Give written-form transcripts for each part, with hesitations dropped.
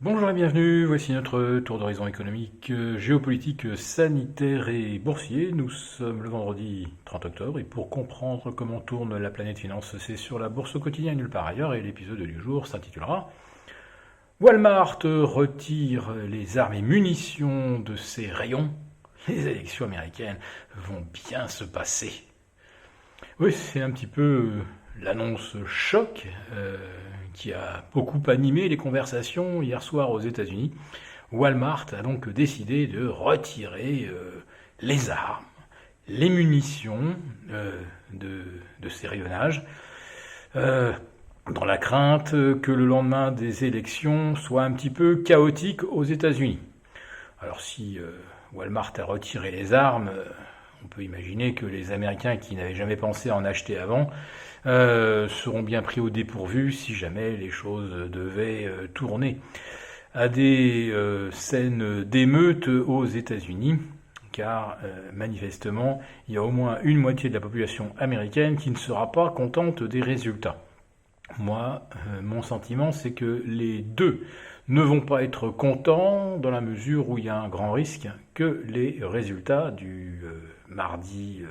Bonjour et bienvenue, voici notre tour d'horizon économique, géopolitique, sanitaire et boursier. Nous sommes le vendredi 30 octobre et pour comprendre comment tourne la planète finance, c'est sur la bourse au quotidien et nulle part ailleurs et l'épisode du jour s'intitulera Walmart retire les armes et munitions de ses rayons. Les élections américaines vont bien se passer. Oui, c'est un petit peu l'annonce choc qui a beaucoup animé les conversations hier soir aux États-Unis. Walmart a donc décidé de retirer les armes, les munitions de ces rayonnages, dans la crainte que le lendemain des élections soit un petit peu chaotique aux États-Unis. Alors si Walmart a retiré les armes, on peut imaginer que les Américains qui n'avaient jamais pensé à en acheter avant seront bien pris au dépourvu si jamais les choses devaient tourner à des scènes d'émeutes aux États-Unis, car manifestement, il y a au moins une moitié de la population américaine qui ne sera pas contente des résultats. Moi, mon sentiment, c'est que les deux ne vont pas être contents dans la mesure où il y a un grand risque que les résultats du mardi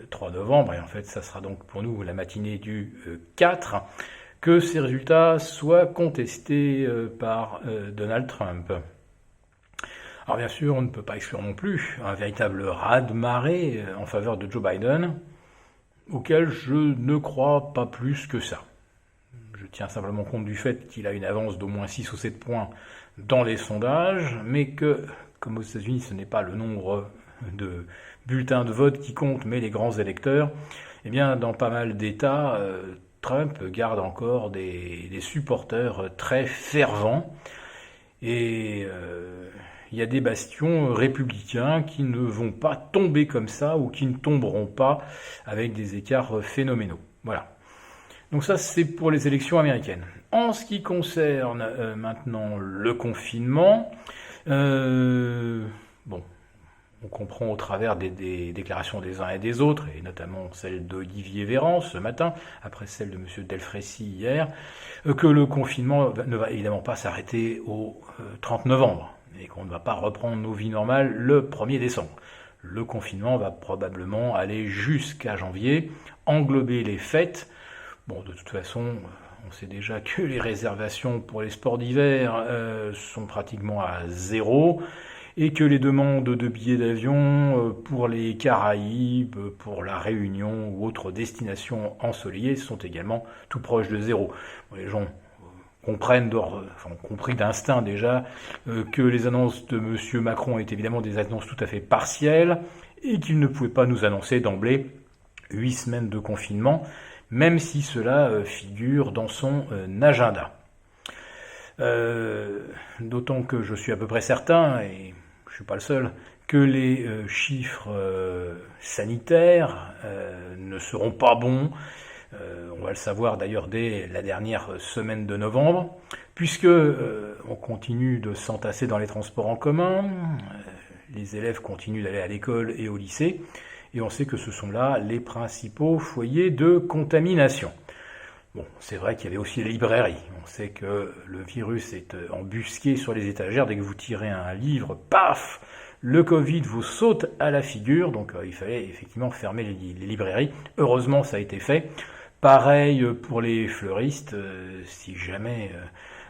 3 novembre, et en fait ça sera donc pour nous la matinée du 4, que ces résultats soient contestés par Donald Trump. Alors bien sûr, on ne peut pas exclure non plus un véritable raz-de-marée en faveur de Joe Biden, auquel je ne crois pas plus que ça. Je tiens simplement compte du fait qu'il a une avance d'au moins 6 ou 7 points dans les sondages, mais que, comme aux États-Unis, ce n'est pas le nombre de bulletins de vote qui comptent, mais les grands électeurs, eh bien, dans pas mal d'États, Trump garde encore des supporters très fervents. Et il y a des bastions républicains qui ne vont pas tomber comme ça ou qui ne tomberont pas avec des écarts phénoménaux. Voilà. Donc ça, c'est pour les élections américaines. En ce qui concerne maintenant le confinement, bon, on comprend au travers des déclarations des uns et des autres, et notamment celle d'Olivier Véran ce matin, après celle de M. Delfrécy hier, que le confinement ne va évidemment pas s'arrêter au 30 novembre, et qu'on ne va pas reprendre nos vies normales le 1er décembre. Le confinement va probablement aller jusqu'à janvier, englober les fêtes. Bon, de toute façon, on sait déjà que les réservations pour les sports d'hiver sont pratiquement à zéro, et que les demandes de billets d'avion pour les Caraïbes, pour la Réunion ou autres destinations ensoleillées sont également tout proches de zéro. Bon, les gens comprennent, ont compris d'instinct déjà, que les annonces de M. Macron étaient évidemment des annonces tout à fait partielles, et qu'il ne pouvait pas nous annoncer d'emblée 8 semaines de confinement, même si cela figure dans son agenda. D'autant que je suis à peu près certain, et je ne suis pas le seul, que les chiffres sanitaires ne seront pas bons. On va le savoir d'ailleurs dès la dernière semaine de novembre, puisque on continue de s'entasser dans les transports en commun, les élèves continuent d'aller à l'école et au lycée, et on sait que ce sont là les principaux foyers de contamination. Bon, c'est vrai qu'il y avait aussi les librairies. On sait que le virus est embusqué sur les étagères. Dès que vous tirez un livre, paf, le Covid vous saute à la figure. Donc il fallait effectivement fermer les librairies. Heureusement, ça a été fait. Pareil pour les fleuristes. Si jamais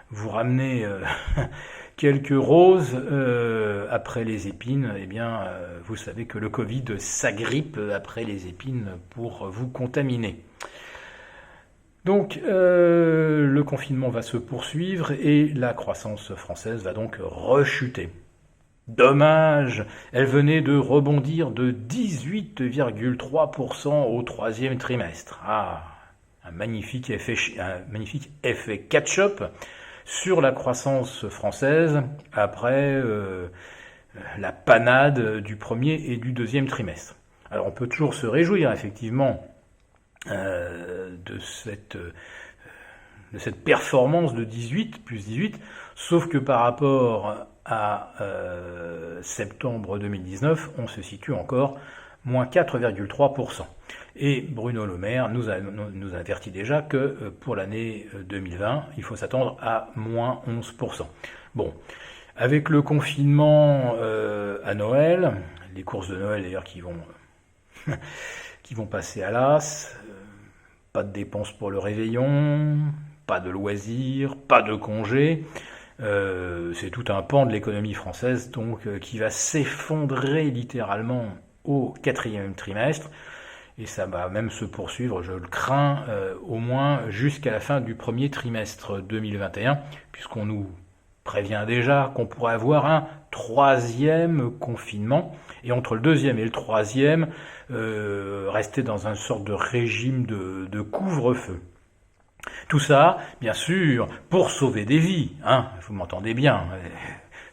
vous ramenez quelques roses après les épines, eh bien, vous savez que le Covid s'agrippe après les épines pour vous contaminer. Donc le confinement va se poursuivre et la croissance française va donc rechuter. Dommage, elle venait de rebondir de 18,3% au troisième trimestre. Ah, un magnifique effet catch-up sur la croissance française après la panade du premier et du deuxième trimestre. Alors on peut toujours se réjouir effectivement de cette performance de 18, plus 18, sauf que par rapport à septembre 2019, on se situe encore moins 4,3%. Et Bruno Le Maire nous avertit déjà que pour l'année 2020, il faut s'attendre à moins 11%. Bon, avec le confinement à Noël, les courses de Noël d'ailleurs qui vont passer à l'as, pas de dépenses pour le réveillon, pas de loisirs, pas de congés. C'est tout un pan de l'économie française donc qui va s'effondrer littéralement au 4e trimestre. Et ça va même se poursuivre, je le crains, au moins jusqu'à la fin du premier trimestre 2021, puisqu'on nous prévient déjà qu'on pourrait avoir un 3e confinement, et entre le 2e et le 3e, rester dans une sorte de régime de couvre-feu. Tout ça, bien sûr, pour sauver des vies, hein, vous m'entendez bien.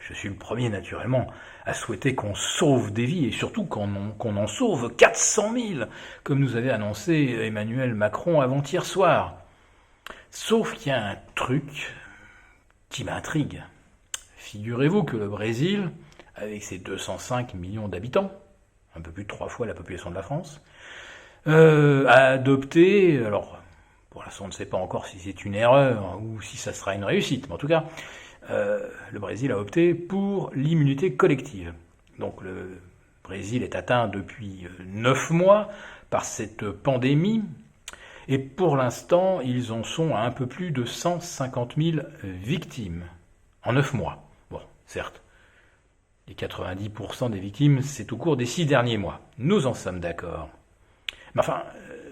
Je suis le premier, naturellement, à souhaiter qu'on sauve des vies, et surtout qu'on en sauve 400 000, comme nous avait annoncé Emmanuel Macron avant-hier soir. Sauf qu'il y a un truc qui m'intrigue. Figurez-vous que le Brésil, avec ses 205 millions d'habitants, un peu plus de 3 fois la population de la France, a adopté, alors pour l'instant on ne sait pas encore si c'est une erreur ou si ça sera une réussite, mais en tout cas, le Brésil a opté pour l'immunité collective. Donc le Brésil est atteint depuis 9 mois par cette pandémie, et pour l'instant, ils en sont à un peu plus de 150 000 victimes en 9 mois. Bon, certes, les 90% des victimes, c'est au cours des 6 derniers mois. Nous en sommes d'accord. Mais enfin,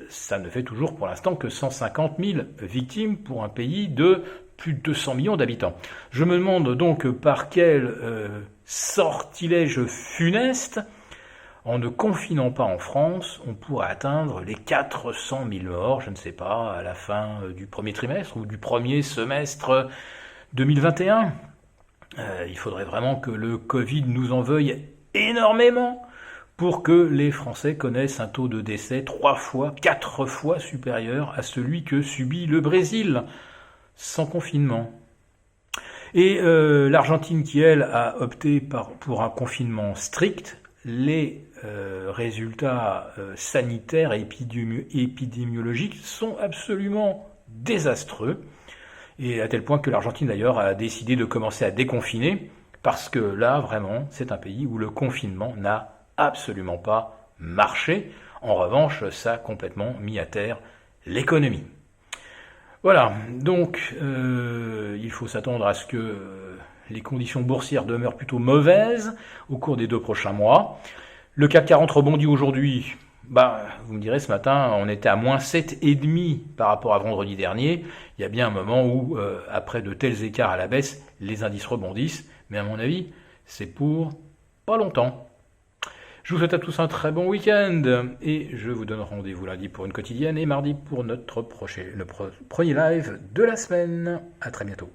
ça ne fait toujours pour l'instant que 150 000 victimes pour un pays de plus de 200 millions d'habitants. Je me demande donc par quel sortilège funeste, en ne confinant pas en France, on pourrait atteindre les 400 000 morts, je ne sais pas, à la fin du premier trimestre ou du premier semestre 2021. Il faudrait vraiment que le Covid nous en veuille énormément pour que les Français connaissent un taux de décès 3 fois, 4 fois supérieur à celui que subit le Brésil, sans confinement. Et l'Argentine qui, elle, a opté pour un confinement strict, les résultats sanitaires et épidémiologiques sont absolument désastreux. Et à tel point que l'Argentine, d'ailleurs, a décidé de commencer à déconfiner, parce que là, vraiment, c'est un pays où le confinement n'a absolument pas marché. En revanche, ça a complètement mis à terre l'économie. Voilà, donc il faut s'attendre à ce que les conditions boursières demeurent plutôt mauvaises au cours des 2 prochains mois. Le CAC 40 rebondit aujourd'hui. Vous me direz, ce matin, on était à moins 7,5 par rapport à vendredi dernier. Il y a bien un moment où, après de tels écarts à la baisse, les indices rebondissent. Mais à mon avis, c'est pour pas longtemps. Je vous souhaite à tous un très bon week-end et je vous donne rendez-vous lundi pour une quotidienne et mardi pour notre premier live de la semaine. À très bientôt.